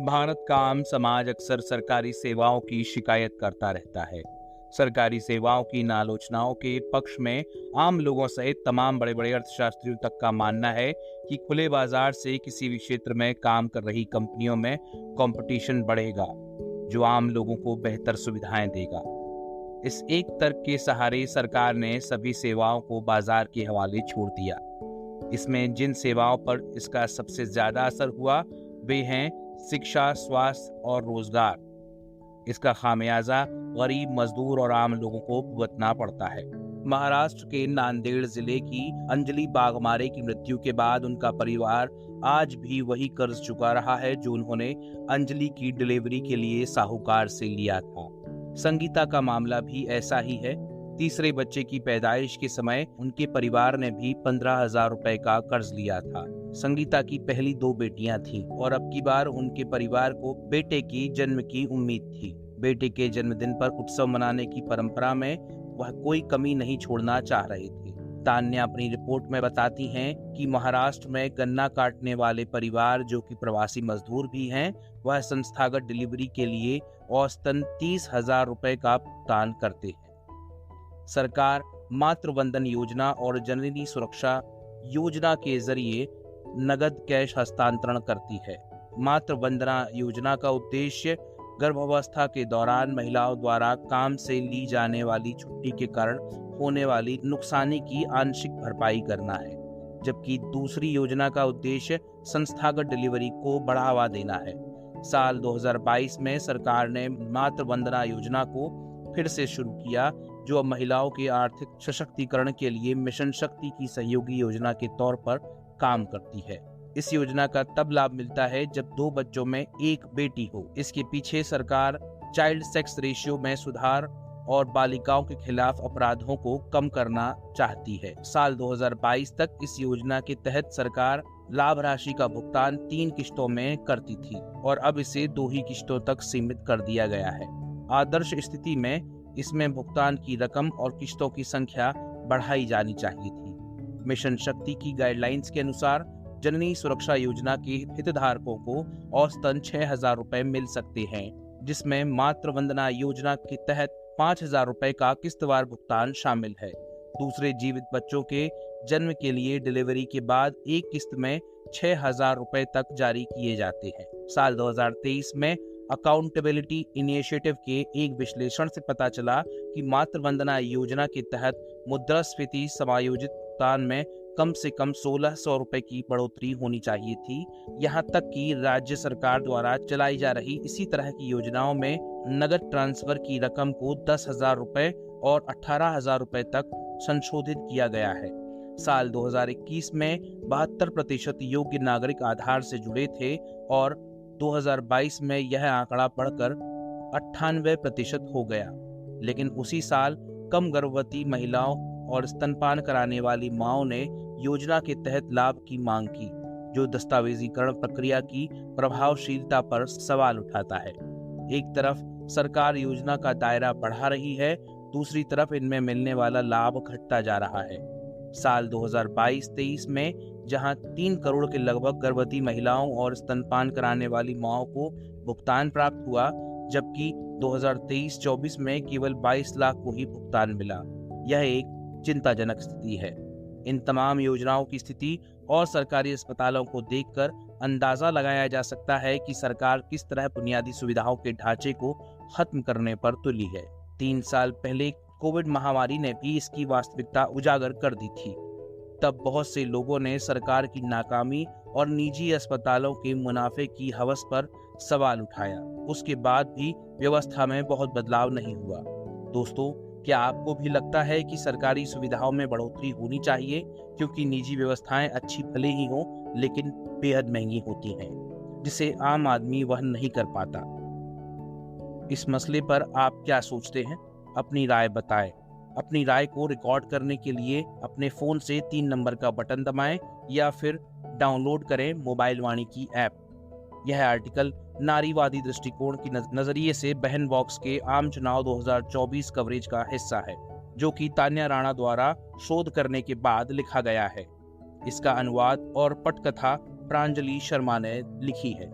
भारत का आम समाज अक्सर सरकारी सेवाओं की शिकायत करता रहता है। सरकारी सेवाओं की आलोचनाओं के पक्ष में आम लोगों सहित तमाम बड़े बड़े अर्थशास्त्रियों तक का मानना है कि खुले बाजार से किसी भी क्षेत्र में काम कर रही कंपनियों में कंपटीशन बढ़ेगा, जो आम लोगों को बेहतर सुविधाएं देगा। इस एक तर्क के सहारे सरकार ने सभी सेवाओं को बाजार के हवाले छोड़ दिया। इसमें जिन सेवाओं पर इसका सबसे ज्यादा असर हुआ वे हैं शिक्षा, स्वास्थ्य और रोजगार। इसका खामियाजा गरीब, मजदूर और आम लोगों को भुगतना पड़ता है। महाराष्ट्र के नांदेड़ जिले की अंजलि बागमारे की मृत्यु के बाद उनका परिवार आज भी वही कर्ज चुका रहा है जो उन्होंने अंजलि की डिलीवरी के लिए साहूकार से लिया था। संगीता का मामला भी ऐसा ही है। तीसरे बच्चे की पैदाइश के समय उनके परिवार ने भी 15,000 रुपए का कर्ज लिया था। संगीता की पहली 2 बेटियां थीं और अब की बार उनके परिवार को बेटे की जन्म की उम्मीद थी। बेटे के जन्मदिन पर उत्सव मनाने की परंपरा में वह कोई कमी नहीं छोड़ना चाह रहे थे। तान्या अपनी रिपोर्ट में बताती हैं कि महाराष्ट्र में गन्ना काटने वाले परिवार, जो कि प्रवासी मजदूर भी हैं, वह संस्थागत डिलीवरी के लिए औसतन 30,000 रुपए का भुगतान करते हैं। सरकार मातृ वंदन योजना और जननी सुरक्षा योजना के जरिए नगद कैश हस्तांतरण करती है। मातृ वंदना योजना का उद्देश्य गर्भावस्था के दौरान महिलाओं द्वारा काम से ली जाने वाली छुट्टी के कारण होने वाली नुकसानी की आंशिक भरपाई करना है, जबकि दूसरी योजना का उद्देश्य संस्थागत डिलीवरी को बढ़ावा देना है। साल 2022 में सरकार ने मातृ वंदना योजना को फिर से शुरू किया, जो अब महिलाओं के आर्थिक सशक्तिकरण के लिए मिशन शक्ति की सहयोगी योजना के तौर पर काम करती है। इस योजना का तब लाभ मिलता है जब 2 बच्चों में 1 बेटी हो। इसके पीछे सरकार चाइल्ड सेक्स रेशियो में सुधार और बालिकाओं के खिलाफ अपराधों को कम करना चाहती है। साल 2022 तक इस योजना के तहत सरकार लाभ राशि का भुगतान 3 किश्तों में करती थी और अब इसे 2 ही किश्तों तक सीमित कर दिया गया है। आदर्श स्थिति में इसमें भुगतान की रकम और किश्तों की संख्या बढ़ाई जानी चाहिए थी। मिशन शक्ति की गाइडलाइंस के अनुसार जननी सुरक्षा योजना के हितधारकों को औसतन 6,000 रुपए मिल सकते हैं, जिसमें मातृ वंदना योजना के तहत 5,000 रुपए का किस्तवार भुगतान शामिल है। दूसरे जीवित बच्चों के जन्म के लिए डिलीवरी के बाद एक किस्त में 6,000 रुपए तक जारी किए जाते हैं। साल 2023 में अकाउंटेबिलिटी इनिशिएटिव के एक विश्लेषण से पता चला कि मातृ वंदना योजना के तहत मुद्रास्फीति समायोजित भुगतान में कम से कम 1,600 रुपए की बढ़ोतरी होनी चाहिए थी। यहाँ तक कि राज्य सरकार द्वारा चलाई जा रही इसी तरह की योजनाओं में नगद ट्रांसफर की रकम को 10,000 रुपए और 18,000 रुपए तक संशोधित किया गया है। साल 2021 में 72% योग्य नागरिक आधार से जुड़े थे और 2022 में यह आंकड़ा बढ़कर 98% हो गया। लेकिन उसी साल कम गर्भवती महिलाओं और स्तनपान कराने वाली मांओं ने योजना के तहत लाभ की मांग की, जो दस्तावेजीकरण प्रक्रिया की प्रभावशीलता पर सवाल उठाता है। एक तरफ सरकार योजना का दायरा बढ़ा रही है, दूसरी तरफ इनमें मिलने वाला लाभ घटता जा रहा है। साल 2022-23 में जहां 3 करोड़ के लगभग गर्भवती महिलाओं और स्तनपान कराने वाली मांओं को भुगतान प्राप्त हुआ, जबकि 2023-24 में केवल 22 लाख को ही भुगतान मिला। यह एक चिंताजनक स्थिति है। इन तमाम योजनाओं की स्थिति और सरकारी अस्पतालों को देखकर अंदाजा लगाया जा सकता है कि सरकार किस तरह बुनियादी सुविधाओं के ढांचे को खत्म करने पर तुली है। 3 साल पहले कोविड महामारी ने भी इसकी वास्तविकता उजागर कर दी थी। तब बहुत से लोगों ने सरकार की नाकामी और निजी अस्पतालों के मुनाफे की हवस पर सवाल उठाया। उसके बाद भी व्यवस्था में बहुत बदलाव नहीं हुआ। दोस्तों, क्या आपको भी लगता है कि सरकारी सुविधाओं में बढ़ोतरी होनी चाहिए, क्योंकि निजी व्यवस्थाएं अच्छी भले ही हों लेकिन बेहद महंगी होती हैं, जिसे आम आदमी वहन नहीं कर पाता। इस मसले पर आप क्या सोचते हैं? अपनी राय बताएं। अपनी राय को रिकॉर्ड करने के लिए अपने फोन से 3 नंबर का बटन दबाएं या फिर डाउनलोड करें मोबाइल वाणी की ऐप। यह आर्टिकल नारीवादी दृष्टिकोण की नजरिए से बहन बॉक्स के आम चुनाव 2024 कवरेज का हिस्सा है, जो कि तान्या राणा द्वारा शोध करने के बाद लिखा गया है। इसका अनुवाद और पटकथा प्रांजलि शर्मा ने लिखी है।